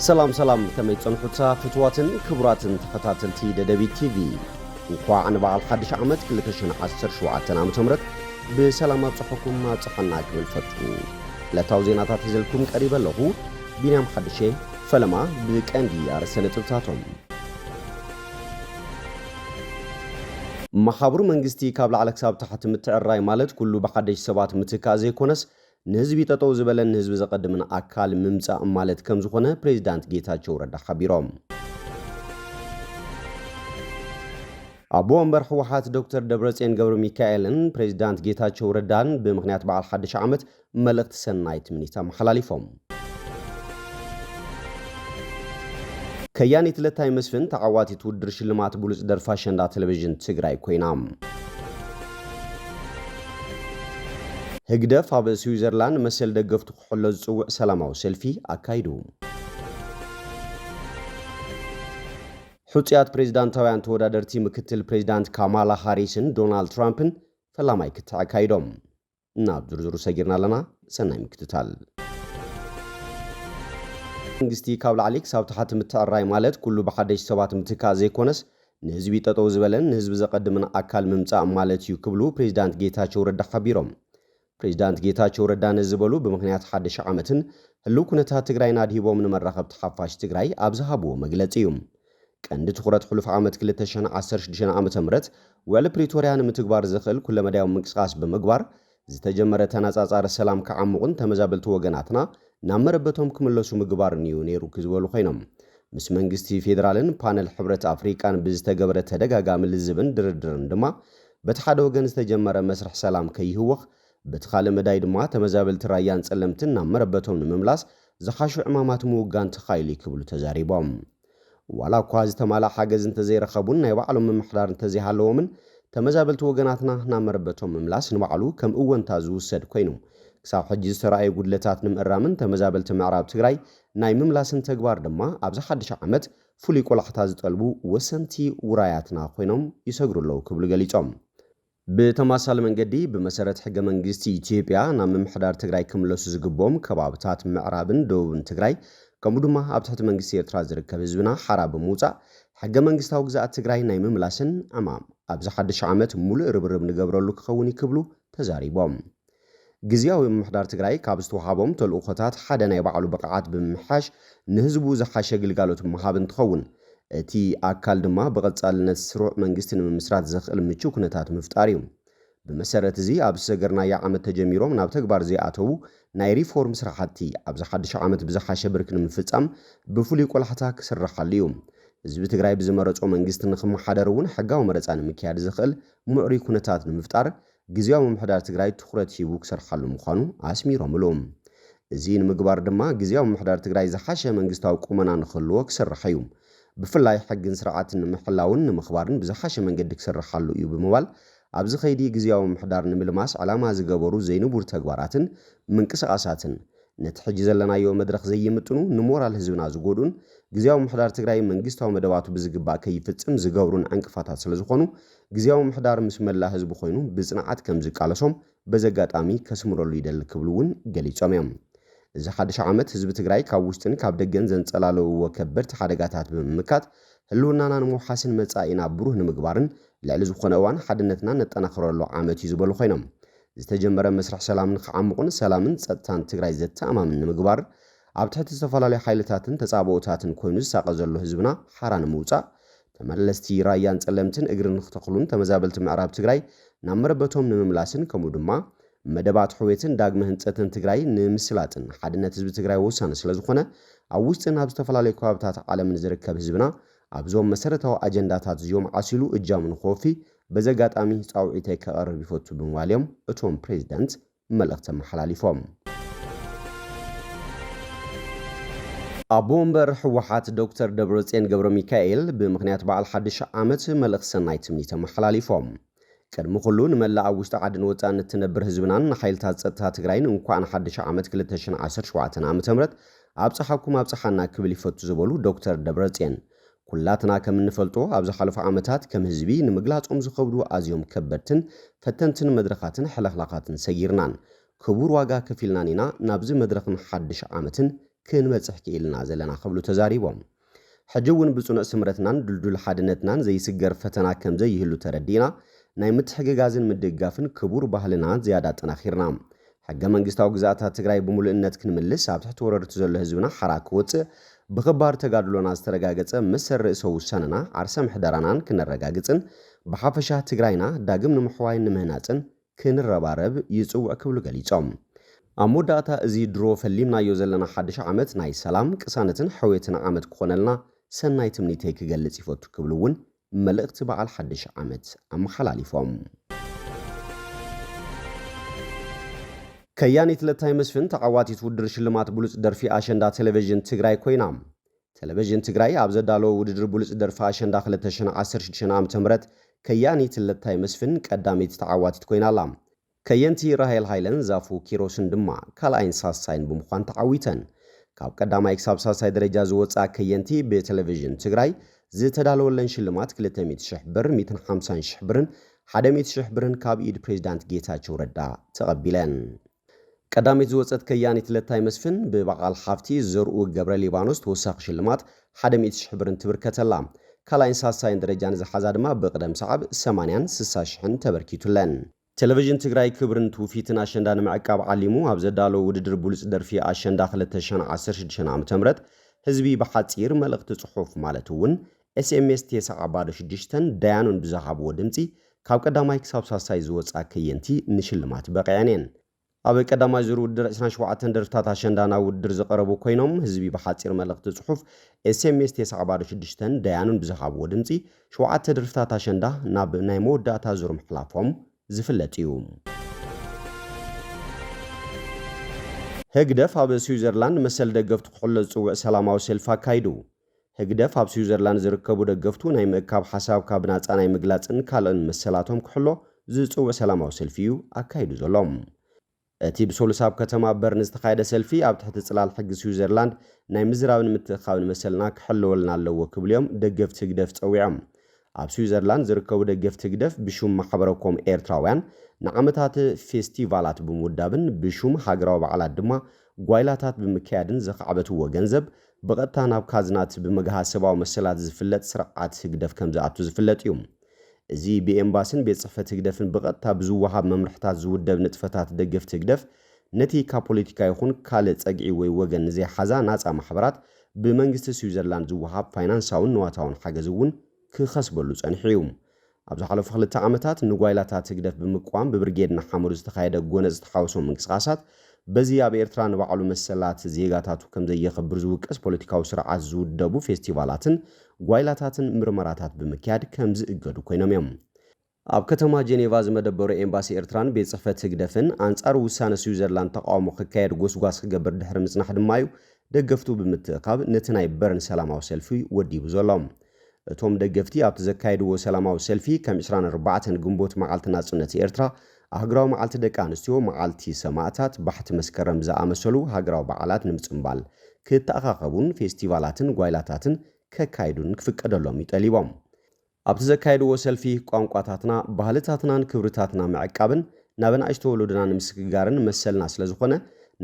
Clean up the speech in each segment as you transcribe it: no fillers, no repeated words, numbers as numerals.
ሰላም ከመይ ጸንሑታ ፍትዋትን ክቡራትን ተኸታተልቲ ደደቢት ቲቪ እንኳዕ ንበዓል ሓድሽ ዓመት 2017 ዓ.ም ብሰላም ኣብጽሑኩም ኣብጽሕና ክብል ፈቱ ዕለታዊ ዜናታት ሒዘልኩም ቀሪበ ኣለኹ። ቢንያም ሓድሼ ፈለማ ብቀንዲ ኣርእስተ ነጥብታቶም ማሕበሩ መንግስቲ ካብ ላዕሊ ክሳብ ታሕቲ ምትዕርራይ ማለት ኩሉ ብሓደሽ ሰባት ምትካእ ዘይኮነስ ንህዝቢ ጠጠው ዝበለን ህዝቢ ዘቀድምን አካል ምምጻእ ማለት ከም ዝኾነ ፕሬዝዳንት ጌታቸው ረዳ ሓቢሮም። አቦ ወንበር ህወሓት ዶክተር ደብረጽዮን ገብረ ሚካኤልን ፕሬዝዳንት ጌታቸው ረዳን ብምኽንያት በዓል ሓድሽ ዓመት መልእኽቲ ሰናይት ምኒታ መሓላሊፎም። ከያኒት ለታይ መስፍን ተዓዋቲት ውድድር ሽልማት ብሉጽ ደርፋ አሸንዳ ቴሌቪዥን ትግራይ ኮይና ህግደፍ ኣብ ስዊዘርላንድ መሰል ደገፍቱ ክሕሎ ዝጽውዕ ሰላማዊ ሰልፊ አካይዱ። ሕጽያት ፕሬዝዳንታውያን ተወዳደርቲ ምክትል ፕሬዝዳንት ካማላ ሃሪስን ዶናልድ ትራምፕን ፈላማይ ክትአካይዶም ናብ ዝርዝሩ ሰጊርና ኣለና። ሰናይ ምክትታል። መንግስቲ ካብ ላዕሊ ክሳብ ታሕቲ ምትዕርራይ ማለት ኩሉ ብሓደሽ ሰባት ምትካእ ዘይኮነስ ንህዝቢ ጠጠው ዝበለን ንህዝቢ ዘቀድምን አካል ምምጻእ ማለት እዩ ክብሉ ፕሬዝዳንት ጌታቸው ረዳ ሓቢሮም። ፕሬዝዳንት ጌታቸው ረዳ ንዝበሉ ብምኽንያት ሓድሽ ዓመትን ህልው ኩነታት ትግራይ ናድሂቦም ንመራኸብቲ ሓፋሽ ትግራይ ኣብ ዝሃብዎ መግለጺ እዩ። ቀንዲ ትኹረት ሕሉፍ ዓመት 2016 ዓ.ም ውዕሊ ፕሪቶርያ ንምትግባር ዝኽእል ኩለመዳያዊ ምንቅስቓስ ብምግባር ዝተጀመረ ተነጻጻሪ ሰላም ከዓምቑን ተመዛበልቲ ወገናትና ናብ መረበቶም ክምለሱ ምግባር እዩ ነይሩ ክዝበሉ ኮይኖም ምስ መንግስቲ ፌደራልን ፓነል ሕብረት አፍሪካን ብዝተገበረ ተደጋጋሚ ልዝብን ድርድርን ድማ በቲ ሓደ ወገን ዝተጀመረ መስርሕ ሰላም ከይህወኽ በቲ ካልእ መዳይ ድማ ተመዛበልቲ ራያን ጸለምትን ናብ መረበቶም ንምምላስ ዝሓሹ ዕማማት ምውጋን ተኻይሉ ክብሉ ተዛሪቦም። ዋላ እኳ ዝተማልአ ሓገዝ እንተዘይረኸቡን ናይ ባዕሎም ምምሕዳር እንተዘይሃለዎምን ተመዛበልቲ ወገናትና ናብ መረበቶም ምምላስ ንባዕሉ ከም እወንታ ዝውሰድ ኮይኑ ክሳብ ሕጂ ዝተረኣዩ ጉድለታት ንምእራምን ተመዛበልቲ ምዕራብ ትግራይ ናይ ምምላስን ተግባር ድማ ኣብዚ ሓድሽ ዓመት ፍሉይ ቆላሕታ ዝጠልቡ ወሰንቲ ውራያትና ኮይኖም ይሰግሩ ኣለዉ ክብሉ ገሊጾም። ብተማሳሊ መንገዲ ብመሰረት ሕገ መንግስቲ ኢትዮጵያ ናብ ምምሕዳር ትግራይ ክምለሱ ዝግቦም ከባብታት ምዕራብን ደቡብን ትግራይ ከምኡ ድማ ኣብ ትሕቲ መንግስቲ ኤርትራ ዝርከብ ህዝብና ሓራ ብምውፃእ ሕገ መንግስታዊ ግዛኣት ትግራይ ናይ ምምላስን ዕማም ኣብዚ ሓድሽ ዓመት ሙሉእ ርብርብ ንገብረሉ ክኸውን ይክብሉ ተዛሪቦም። ግዚያዊ ምምሕዳር ትግራይ ካብ ዝተዋሃቦም ተልእኾታት ሓደ ናይ ባዕሉ ብቕዓት ብምምሓሽ ንህዝቡ ዝሓሸ ግልጋሎት ምሃብ እንትኸውን እቲ አካል ድማ በቀጻልነት ስሩዕ መንግስቲ ንምስራት ዘኽእል ምቹ ኩነታት ምፍጣር እዩ። ብመሰረት እዚ ኣብ ሰገርናዮ ዓመት ተጀሚሮም ናብ ተግባር ዘይኣተው ናይ ሪፎርም ስራሕቲ ኣብዚ ሓድሽ ዓመት ብዝሓሸ ብርክ ንምፍጻም ብፍሉይ ቆላሕታ ክስራሓሉ እዩ። ህዝቢ ትግራይ ብዝመረጾ መንግስቲ ንኽመሓደር እውን ሕጋዊ መረፃ ንምክያድ ዝኽእል ምዕሩይ ኩነታት ንምፍጣር ግዚያዊ ምምሕዳር ትግራይ ትኹረት ሂቡ ክሰርሓሉ ምዃኑ ኣስሚሮም ኣለዎም። እዚ ንምግባር ድማ ግዚያዊ ምምሕዳር ትግራይ ዝሓሸ መንግስታዊ ቁመና ንኽህልዎ ክሰርሕ እዩ። ብፍላይ ሕግን ስርዓትን ንምሕላውን ንምኽባርን ብዝሓሸ መንገዲ ክሰርሓሉ እዩ ብምባል ኣብዚ ኸይዲ ግዚያዊ ምምሕዳር ንምልማስ ዓላማ ዝገበሩ ዘይንቡር ተግባራትን ምንቅስቓሳትን ነቲ ሕጂ ዘለናዮ መድረኽ ዘይምጥኑ ንሞራል ህዝብና ዝጎዱን ግዚያዊ ምምሕዳር ትግራይ መንግስታዊ መደባቱ ብዝግባእ ከይፍጽም ዝገብሩን ዕንቅፋታት ስለ ዝኾኑ ግዚያዊ ምምሕዳር ምስ መላእ ህዝቢ ኮይኑ ብጽንዓት ከም ዝቃለሶም በዘጋጣሚ ከስምረሉ ይደሊ ክብሉ እውን ገሊጾም እዮም። እዚ ሓድሽ ዓመት ህዝቢ ትግራይ ካብ ውሽጥን ካብ ደገን ዘንጸላለውዎ ከበድቲ ሓደጋታት ብምምካት ህልውናና ንምውሓስን መጻኢና ብሩህ ንምግባርን ልዕሊ ዝኾነ እዋን ሓድነትና ነጠናኽረሉ ዓመት እዩ ዝበሉ ኮይኖም ዝተጀመረ መስርሕ ሰላምን ክዓምቁን ሰላምን ጸጥታን ትግራይ ዘተኣማምን ንምግባር ኣብ ትሕቲ ዝተፈላለዩ ሓይልታትን ተጻብኦታትን ኮይኑ ዝሳቀ ዘሎ ህዝብና ሓራ ንምውፃእ ተመለስቲ ራያን ጸለምትን እግርን ንኽተኽሉን ተመዛበልቲ ምዕራብ ትግራይ ናብ መረበቶም ንምምላስን ከምኡ ድማ መደባት ሕዌትን ዳግመ ህንጸትን ትግራይ ንምስላጥን ሓድነት ህዝቢ ትግራይ ወሳኒ ስለ ዝኾነ ኣብ ውሽጥን ኣብ ዝተፈላለዩ ከባብታት ዓለምን ዝርከብ ህዝብና ኣብዞም መሰረታዊ ኣጀንዳታት እዚኦም ዓሲሉ እጃሙ ንኽወፊ በዘጋጣሚ ጻውዒተይ ከቐርብ ይፈቱ ብምባልዮም እቶም ፕሬዝዳንት መልእኽቲ መሓላሊፎም። አቦ ወንበር ህወሓት ዶክተር ደብረጽዮን ገብረ ሚካኤል ብምኽንያት በዓል ሓድሽ ዓመት መልእኽቲ ሰናይት ምኒተ መሓላሊፎም። ቅድሚ ኩሉ ንመላእ ኣብ ውሽጢ ዓድን ወፃእን እትነብር ህዝብናን ሓይልታት ጸጥታ ትግራይን እንኳን ሓድሽ ዓመት 2017 ዓ.ም ኣብፅሓኩም ኣብፅሓና ክብል ይፈቱ ዝበሉ ዶክተር ደብረጽዮን ኩላትና ከም እንፈልጦ ኣብ ዝሓለፉ ዓመታት ከም ህዝቢ ንምግላጾም ዝኸብዱ ኣዝዮም ከበድትን ፈተንትን መድረኻትን ሕለኽላኻትን ሰጊርናን ክቡር ዋጋ ከፊልናን ኢና ናብዚ መድረኽን ሓድሽ ዓመትን ክንበጽሕ ክኢልና ዘለና ክብሉ ተዛሪቦም ሕጂውን ብጽኑዕ ስምረትናን ድልዱል ሓድነትናን ዘይስገር ፈተና ከም ዘይህሉ ተረዲና ናይ ምትሕግጋዝን ምድጋፍን ክቡር ባህልና ዝያዳ ጠናኺርና ሕገ መንግስታዊ ግዛኣታት ትግራይ ብምሉእነት ክንምልስ ኣብ ትሕቲ ወረርቲ ዘሎ ህዝብና ሓራ ክወፅእ ብኽባር ተጋድሎና ዝተረጋገጸ መሰር ርእሰ ውሳነና ዓርሰ ምሕደራናን ክነረጋግጽን ብሓፈሻ ትግራይና ዳግም ንምሕዋይን ንምህናፅን ክንረባረብ ይጽውዕ ክብሉ ገሊጾም ኣብ መወዳእታ እዚ ድሮ ፈሊምናዮ ዘለና ሓድሽ ዓመት ናይ ሰላም ቅሳነትን ሕውየትን ዓመት ክኾነልና ሰናይ ትምኒተይ ክገልጽ ይፈቱ ክብሉ እውን መልእኽቲ በዓል ሓድሽ ዓመት ኣመሓላሊፎም ከያኒት ለታይ መስፍን ተዓዋቲት ውድድር ሽልማት ብሉጽ ደርፊ ኣሸንዳ ቴሌቪዥን ትግራይ ኮይና ቴሌቪዥን ትግራይ ኣብ ዘዳለወ ውድድር ብሉጽ ደርፊ ኣሸንዳ 2016 ዓ.ም ከያኒት ለታይ መስፍን ቀዳሚት ተዓዋቲት ኮይና ኣላ ከየንቲ ራሄል ሃይለን ዛፉ ኪሮስን ድማ ካልኣይን ሳሳይን ብምዃን ተዓዊተን ካብ ቀዳማይ ክሳብ ሳሳይ ደረጃ ዝወፃ ከየንቲ ብቴሌቪዥን ትግራይ ዝተዳለወለን ሽልማት 200,000 ብር 150,000 ብርን 100,000 ብርን ካብ ኢድ ፕሬዝዳንት ጌታቸው ረዳ ተቐቢለን ቀዳሚት ዝወፀት ከያኒት ለታይ መስፍን ብበዓል ሓፍቲ ዘርኡ ገብረ ሊባኖስ ተወሳኺ ሽልማት 100,000 ብርን ትብርከተላ ካልኣይን ሳሳይን ደረጃን ዝሓዛ ድማ ብቅደም ሰዓብ 80,000 ተበርኪቱለን ቴሌቪዥን ትግራይ ክብርን ትውፊትን ኣሸንዳ ንምዕቃብ ዓሊሙ ኣብ ዘዳለወ ውድድር ብሉጽ ደርፊ ኣሸንዳ 2016 ዓ.ም ህዝቢ ብሓጺር መልእኽቲ ጽሑፍ ማለት እውን SMS 906 ዳያኑን ብዝሃብዎ ድምፂ ካብ ቀዳማይ ክሳብ ሳሳይ ዝወፃ ከየንቲ ንሽልማት በቂዐን ኣብ ቀዳማይ ዙር ውድድር 27 ደርፍታት ኣሸንዳ ናብ ውድድር ዝቐረቡ ኮይኖም ህዝቢ ብሓጺር መልእኽቲ ጽሑፍ SMS 906 ዳያኑን ብዝሃብዎ ድምፂ 7 ደርፍታት ኣሸንዳ ናብ ናይ መወዳእታ ዙር ምሕላፎም ዝፍለጥ እዩ ህግደፍ ኣብ ስዊዘርላንድ መሰል ደገፍቱ ክሕሎ ዝጽውዕ ሰላማዊ ሰልፊ ኣካይዱ ህግደፍ ኣብ ስዊዘርላንድ ዝርከቡ ደገፍቱ ናይ ምእካብ ሓሳብ ካብ ናጻ ናይ ምግላጽን ካልኦን መሰላቶም ክሕሎ ዝጽውዕ ሰላማዊ ሰልፊ እዩ ኣካይዱ ዘሎም እቲ ብሶሉሳብ ከተማ በርን ዝተኻየደ ሰልፊ ኣብ ትሕቲ ጽላል ሕጊ ስዊዘርላንድ ናይ ምዝራብን ምትእኻብን መሰልና ክሕልወልና ኣለዎ ክብልዮም ደገፍቲ ህግደፍ ጸዊዖም ኣብ ስዊዘርላንድ ዝርከቡ ደገፍቲ ህግደፍ ብሹም ማሕበረኮም ኤርትራውያን ንዓመታት ፌስቲቫላት ብምውዳብን ብሹም ሃገራዊ በዓላት ድማ ጓይላታት ብምክያድን ዘኻዕበትዎ ገንዘብ ብቐጥታ ናብ ካዝናት ብምግሃዝ ሰብኣዊ መሰላት ዝፍለጥ ስርዓት ህግደፍ ከም ዝኣቱ ዝፍለጥ እዩ እዚ ብኤምባስን ቤት ጽሕፈት ህግደፍን ብቐጥታ ብዝወሃብ መምርሕታት ዝውደብ ንጥፈታት ደገፍቲ ህግደፍ ነቲ ካብ ፖለቲካ ይኹን ካልእ ጸግዒ ወይ ወገን ንዘይሓዛ ናጻ ማሕበራት ብመንግስቲ ስዊዘርላንድ ዝወሃብ ፋይናንሳውን ንዋታውን ሓገዝ እውን ክኸስበሉ ጸኒሑ እዩ ኣብ ዝሓለፉ 2 ዓመታት ንጓይላታት ህግደፍ ብምቋም ብብርጌድና ሓመዱ ዝተኻየደ ጎነፅ ዝተሓወሶም ምንቅስቓሳት በዚ ኣብ ኤርትራ ንባዕሉ መሰላት ዜጋታቱ ከም ዘየኽብር ዝውቀስ ፖለቲካዊ ስርዓት ዝውደቡ ፌስቲቫላትን ጓይላታትን ምርመራታት ብምክያድ ከም ዝእገዱ ኮይኖም እዮም ኣብ ከተማ ጄኔቫ ዝመደበሩ ኤምባሲ ኤርትራን ቤት ጽሕፈት ህግደፍን አንጻር ውሳነ ስዊዘርላንድ ተቃውሞ ክካየድ ጎስጓስ ክገብር ድሕሪ ምጽናሕ ድማ እዩ ደገፍቱ ብምትእኻብ ነቲ ናይ በርን ሰላማዊ ሰልፊ ወዲቡ ዘሎም እቶም ደገፍቲ ኣብቲ ዘካየድዎ ሰላማዊ ሰልፊ ከም 24 ግንቦት መዓልቲ ናጽነት ኤርትራ ሃገራዊ መዓልቲ ደቂ ኣንስትዮ መዓልቲ ሰማዕታት ባሕቲ መስከረም ዝኣመሰሉ ሃገራዊ በዓላት ንምጽምባል ክተኣኻኸቡን ፌስቲቫላትን ጓይላታትን ከካይዱን ክፍቀደሎም ይጠሊቦም ኣብቲ ዘካየድዎ ሰልፊ ቋንቋታትና ባህልታትናን ክብርታትና ምዕቃብን ናብ ንኣሽቶ ወለድና ንምስግጋርን መሰልና ስለ ዝኾነ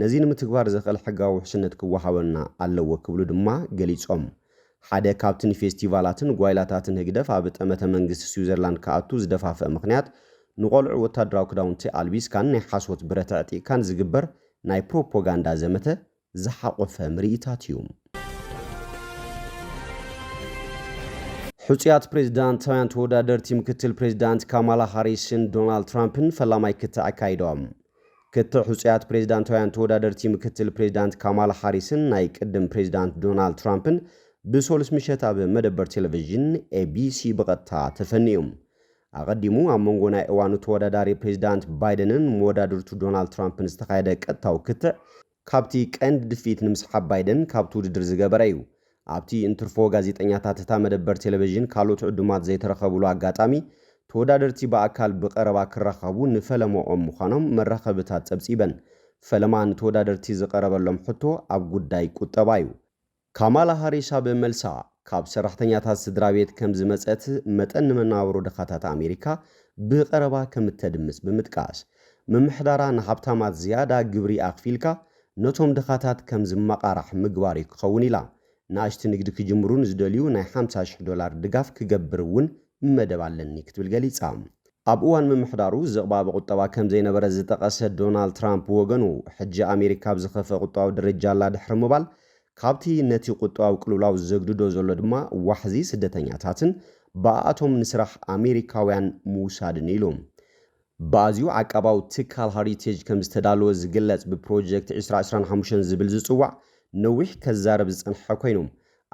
ነዚ ንምትግባር ዘኽእል ሕጋዊ ውሕስነት ክወሃበና ኣለዎ ክብሉ ድማ ገሊጾም ሓደ ካብትን ፌስቲቫላትን ጓይላታትን ህግደፍ ኣብ ጠመተ መንግስቲ ስዊዘርላንድ ከኣቱ ዝደፋፍአ ምኽንያት ንቆልዑ ወታደራዊ ክዳውንቲ ኣልቢስካን ናይ ሓሶት ብረት ዕጢቃን ዝግበር ናይ ፕሮፓጋንዳ ዘመተ ዝሓቆፈ ምርኢታት እዩ ሕጽያት ፕሬዝዳንታውያን ተወዳደርቲ ምክትል ፕሬዝዳንት ካማላ ሃሪስን ዶናልድ ትራምፕን ፈላማይ ክትዕ ኣካይዶም ክትዕ ሕጽያት ፕሬዝዳንታውያን ተወዳደርቲ ምክትል ፕሬዝዳንት ካማላ ሃሪስን ናይ ቅድም ፕሬዝዳንት ዶናልድ ትራምፕን ብሶሉስ ምሸት ኣብ መደበር ቴሌቪዥን ABC ብቐጥታ ተፈኒዮም ኣቀዲሙ ኣብ መንጎ ናይ እዋኑ ተወዳዳሪ ፕሬዝዳንት ባይደንን መወዳድርቱ ዶናልድ ትራምፕን ዝተኻየደ ቀጥታዊ ክትዕ ካብቲ ቀንዲ ድፊት ንምስሓብ ባይደን ካብቲ ውድድር ዝገበረ እዩ ኣብቲ ኢንተርፎ ጋዜጠኛታት እታ መደበር ቴሌቪዥን ካልኦት ዕዱማት ዘይተረኸብሉ ኣጋጣሚ ተወዳደርቲ በኣካል ብቐረባ ክራኸቡ ንፈለሞኦም ምዃኖም መራኸብታት ጸብጺበን ፈለማ ንተወዳደርቲ ዝቐረበሎም ሕቶ ኣብ ጉዳይ ቁጠባ እዩ ካማላ ሃሪስ ኣብ መልሳ ካብ ሰራሕተኛታት ስድራቤት ከም ዝመጸት መጠን ንመነባብሮ ደኻታት ኣሜሪካ ብቐረባ ከም እተድምጽ ብምጥቃስ ምምሕዳራ ንሃብታማት ዝያዳ ግብሪ ኣኽፊልካ ነቶም ድኻታት ከም ዝመቃራሕ ምግባር ክኸውን ኢላ ንኣሽቲ ንግዲ ክጅምሩን ዝደልዩ ናይ $50,000 ድጋፍ ክገብር እውን መደብ ኣለኒ ክትብል ገሊጻ ኣብ እዋን ምምሕዳሩ ዝቕባብ ቁጠባ ከም ዘይነበረ ዝጠቐሰ ዶናልድ ትራምፕ ወገኑ ሕጂ ኣሜሪካ ብዝኸፈ ቁጠባዊ ደረጃ ኣላ ድሕሪ ምባል ካብቲ ነቲ ቁጠባዊ ቅልውላው ዘግድዶ ዘሎ ድማ ዋሕዚ ስደተኛታትን ብኣቶም ንስራሕ ኣሜሪካውያን ምውሳድን ኢሉ በኣዝዩ ዓቀባዊ ትካል ሃሪቴጅ ከም ዝተዳለወ ዝግለጽ ብፕሮጀክት 2025 ዝብል ዝጽዋዕ ነዊሕ ከዛረብ ዝጸንሐ ኮይኑ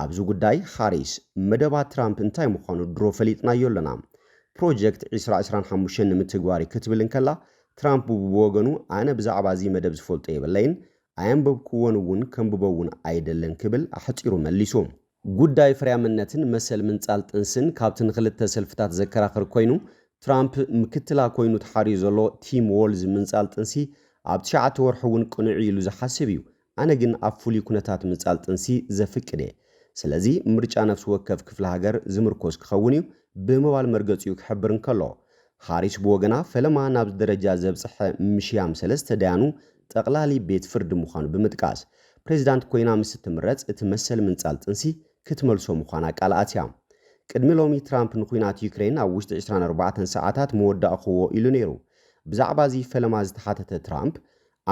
ኣብዚ ጉዳይ ሃሪስ መደባት ትራምፕ እንታይ ምዃኑ ድሮ ፈሊጥናዮ ኣለና ፕሮጀክት 2025 ንምትግባር ክትብል እንከላ ትራምፕ ብወገኑ ኣነ ብዛዕባ እዚ መደብ ዝፈልጦ የብለይን ኣየንበብክዎን እውን ከምብበውን ኣይደለን ክብል ኣሕፂሩ መሊሱ ጉዳይ ፍርያምነትን መሰል ምንጻል ጥንስን ካብትን ክልተ ሰልፍታት ዘከራኽር ኮይኑ ትራምፕ ምክትላ ኮይኑ ተሓሪዩ ዘሎ ቲም ዎልዝ ምንጻል ጥንሲ ኣብ 9 ወርሒ እውን ቅኑዕ ኢሉ ዝሓስብ እዩ ኣነ ግን ኣብ ፍሉይ ኩነታት ምንጻል ጥንሲ ዘፍቅደ ስለዚ ምርጫ ነፍሲ ወከፍ ክፍለ ሃገር ዝምርኮስ ክኸውን እዩ ብምባል መርገፂኡ ክሕብር እንከሎ ሃሪስ ብወገና ፈለማ ናብ ደረጃ ዘብጽሐ ምሽያም 3 ደያኑ ጠቕላሊ ቤት ፍርዲ ምዃኑ ብምጥቃስ ፕሬዚዳንት ኮይና ምስ ትምረጽ እቲ መሰል ምንጻል ጥንሲ ክትመልሶ ምዃና ቃልኣት እያ ቅድሚ ሎሚ ትራምፕ ንኩናት ዩክሬን ኣብ ውሽጢ 24 ሰዓታት መወዳእኽዎ ኢሉ ነይሩ ብዛዕባ እዚ ፈለማ ዝተሓተተ ትራምፕ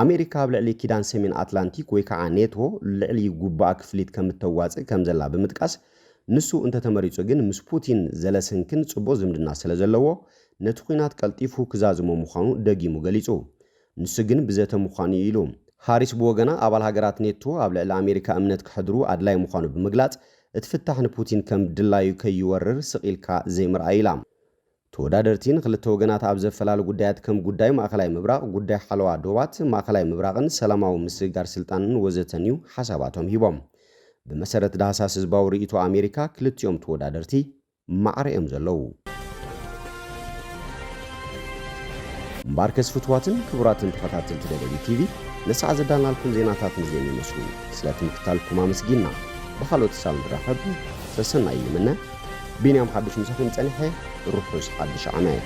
ኣሜሪካ ኣብ ልዕሊ ኪዳን ሰሜን ኣትላንቲክ ወይ ከዓ ኔቶ ልዕሊ ጉባእ ክፍሊት ከም እተዋፅእ ከም ዘላ ብምጥቃስ ንሱ እንተተመሪጹ ግን ምስ ፑቲን ዘለሰንክን ጽቡቕ ዝምድና ስለ ዘለዎ ነቲ ኩናት ቀልጢፉ ክዛዝሞ ምዃኑ ደጊሙ ገሊጹ ንሱ ግን ብዘተ ምዃኑ ኢሉ ሃሪስ ብወገና ኣባል ሃገራት ኔቶ ኣብ ልዕሊ ኣሜሪካ እምነት ክሕድሩ ኣድላይ ምዃኑ ብምግላጽ እትፍታሕ ንፑቲን ከም ድላዩ ከይወርር ስቂልካ ዘይምርኣይ ኢላ ተወዳደርቲን ክልተ ወገናት ኣብ ዘፈላሉ ጉዳያት ከም ጉዳይ ማእከላይ ምብራቕ ጉዳይ ሓለዋ ዶባት ማእከላይ ምብራቕን ሰላማዊ ምስጋር ስልጣንን ወዘተን እዩ ሓሳባቶም ሂቦም ብመሰረት ዳሃሳስ ህዝባዊ ርእይቶ ኣሜሪካ ክልቲኦም ተወዳደርቲ ማዕረኦም ዘለው ምባርከስ ፍትዋትን ክቡራትን ተኸታተልቲ ደደቢ ቲቪ ለሰዓት ዘዳልናልኩም ዜናታት ንዜን ይመስሉ ስለትምክታልኩም ኣመስጊና بخلوت سال رحب فسنا يمنا بينام حدش مسافين تنحي روحوا حدش عمايت